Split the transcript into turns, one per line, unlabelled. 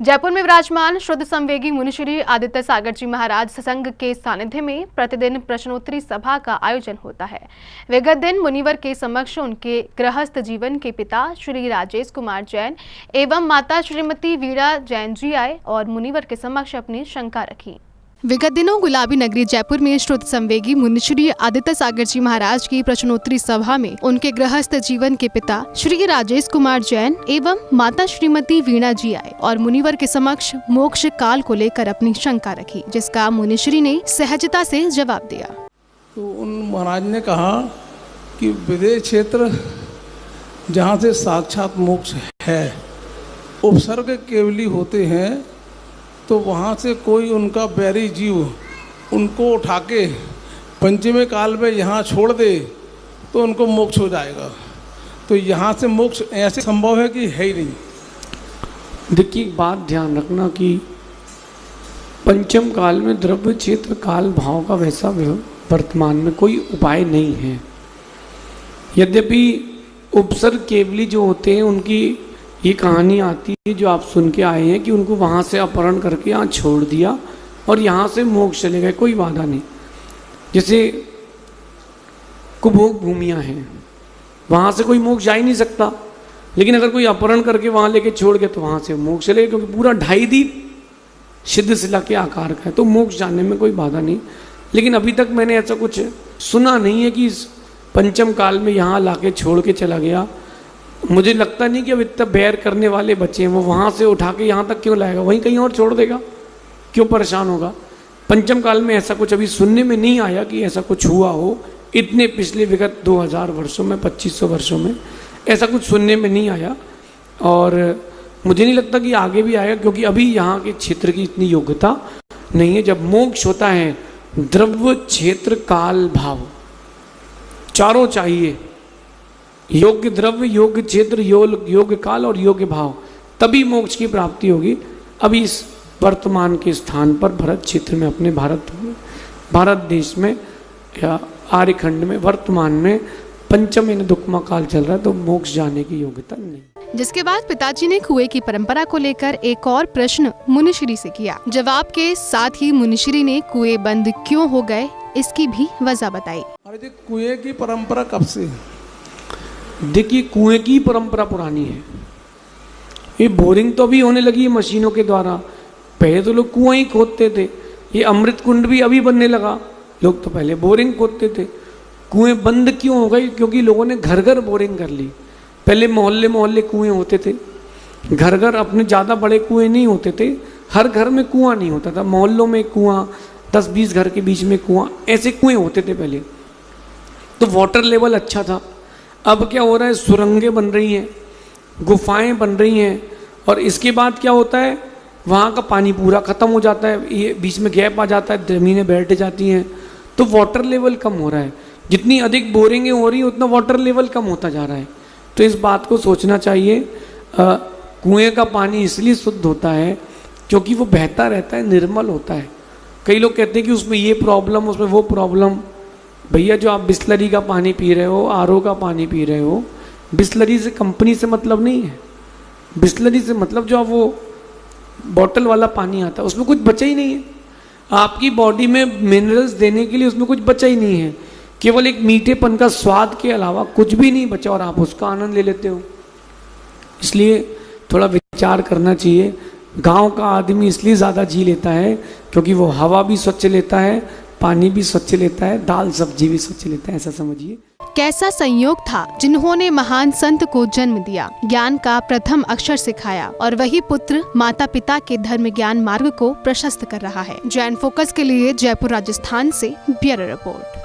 जयपुर में विराजमान शुद्ध संवेगी मुनिश्री आदित्य सागर जी महाराज सत्संग के सानिध्य में प्रतिदिन प्रश्नोत्तरी सभा का आयोजन होता है। विगत दिन मुनिवर के समक्ष उनके गृहस्थ जीवन के पिता श्री राजेश कुमार जैन एवं माता श्रीमती वीणा जैन जी आए और मुनिवर के समक्ष अपनी शंका रखी। विगत दिनों गुलाबी नगरी जयपुर में श्रुत संवेगी मुनिश्री आदित्य सागर जी महाराज की प्रश्नोत्तरी सभा में उनके गृहस्थ जीवन के पिता श्री राजेश कुमार जैन एवं माता श्रीमती वीणा जी आए और मुनिवर के समक्ष मोक्ष काल को लेकर अपनी शंका रखी, जिसका मुनिश्री ने सहजता से जवाब दिया।
तो उन महाराज ने कहा कि विदेश क्षेत्र जहाँ से साक्षात मोक्ष है, उपसर्ग केवली होते हैं, तो वहाँ से कोई उनका बैरी जीव उनको उठा के पंचमे काल में यहाँ छोड़ दे तो उनको मोक्ष हो जाएगा। तो यहाँ से मोक्ष ऐसे संभव है कि है ही नहीं।
देखिए, एक बात ध्यान रखना कि पंचम काल में द्रव्य क्षेत्र काल भाव का वैसा वर्तमान में कोई उपाय नहीं है। यद्यपि उपसर्ग केवली जो होते हैं उनकी ये कहानी आती है जो आप सुन के आए हैं कि उनको वहाँ से अपहरण करके यहाँ छोड़ दिया और यहाँ से मोक्ष चले गए, कोई बाधा नहीं। जैसे कुभोग भूमियाँ हैं, वहाँ से कोई मोक्ष जा ही नहीं सकता, लेकिन अगर कोई अपहरण करके वहाँ लेके छोड़ गए तो वहाँ से मोक्ष चले गए, क्योंकि पूरा 2.5 दीप सिद्ध शिला के आकार का है, तो मोक्ष जाने में कोई बाधा नहीं। लेकिन अभी तक मैंने ऐसा कुछ सुना नहीं है कि इस पंचम काल में यहाँ लाके छोड़ के चला गया। मुझे लगता नहीं कि अब इतना बैर करने वाले बच्चे हैं, वो वहाँ से उठा के यहाँ तक क्यों लाएगा, वहीं कहीं और छोड़ देगा, क्यों परेशान होगा। पंचम काल में ऐसा कुछ अभी सुनने में नहीं आया कि ऐसा कुछ हुआ हो। इतने पिछले विगत 2000 वर्षों में, 2500 वर्षों में ऐसा कुछ सुनने में नहीं आया, और मुझे नहीं लगता कि आगे भी आएगा, क्योंकि अभी यहाँ के क्षेत्र की इतनी योग्यता नहीं है। जब मोक्ष होता है द्रव्य क्षेत्र काल भाव चारों चाहिए, योग्य द्रव्य, योग्य क्षेत्र, योग्य काल और योग्य भाव, तभी मोक्ष की प्राप्ति होगी। अभी इस वर्तमान के स्थान पर भरत क्षेत्र में, अपने भारत देश में या आर्यखंड में वर्तमान में पंचम यानी दुक्मा काल चल रहा है, तो मोक्ष जाने की योग्यता नहीं।
जिसके बाद पिताजी ने कुएं की परंपरा को लेकर एक और प्रश्न मुनिश्री से किया। जवाब के साथ ही मुनिश्री ने कुएं बंद क्यों हो गए इसकी भी वजह बताई।
अरे कुएं की परंपरा कब से?
देखिए, कुएं की परंपरा पुरानी है। ये बोरिंग तो अभी होने लगी है मशीनों के द्वारा, पहले तो लोग कुआं ही खोदते थे। ये अमृत कुंड भी अभी बनने लगा, लोग तो पहले बोरिंग खोदते थे। कुएं बंद क्यों हो गई? क्योंकि लोगों ने घर घर बोरिंग कर ली। पहले मोहल्ले मोहल्ले कुएं होते थे, घर घर अपने ज़्यादा बड़े कुएं नहीं होते थे, हर घर में कुआं नहीं होता था, मोहल्लों में कुआं, 10-20 घर के बीच में कुआं, ऐसे कुएं होते थे पहले, तो वाटर लेवल अच्छा था। अब क्या हो रहा है, सुरंगें बन रही हैं, गुफाएं बन रही हैं, और इसके बाद क्या होता है, वहाँ का पानी पूरा ख़त्म हो जाता है, ये बीच में गैप आ जाता है, ज़मीनें बैठ जाती हैं, तो वाटर लेवल कम हो रहा है। जितनी अधिक बोरिंगें हो रही हैं उतना वाटर लेवल कम होता जा रहा है। तो इस बात को सोचना चाहिए। कुएँ का पानी इसलिए शुद्ध होता है क्योंकि वो बहता रहता है, निर्मल होता है। कई लोग कहते हैं कि उसमें ये प्रॉब्लम, उसमें वो प्रॉब्लम। भैया, जो आप बिस्लरी का पानी पी रहे हो, आरओ का पानी पी रहे हो, बिस्लरी से, कंपनी से मतलब नहीं है। बिस्लरी से मतलब जो आप वो बॉटल वाला पानी आता है उसमें कुछ बचा ही नहीं है। आपकी बॉडी में मिनरल्स देने के लिए उसमें कुछ बचा ही नहीं है, केवल एक मीठेपन का स्वाद के अलावा कुछ भी नहीं बचा, और आप उसका आनंद ले लेते हो। इसलिए थोड़ा विचार करना चाहिए। गांव का आदमी इसलिए ज़्यादा जी लेता है क्योंकि वो हवा भी स्वच्छ लेता है, पानी भी स्वच्छ लेता है, दाल सब्जी भी स्वच्छ लेता है, ऐसा समझिए।
कैसा संयोग था जिन्होंने महान संत को जन्म दिया, ज्ञान का प्रथम अक्षर सिखाया, और वही पुत्र माता पिता के धर्म ज्ञान मार्ग को प्रशस्त कर रहा है। जैन फोकस के लिए जयपुर राजस्थान से ब्यूरो रिपोर्ट।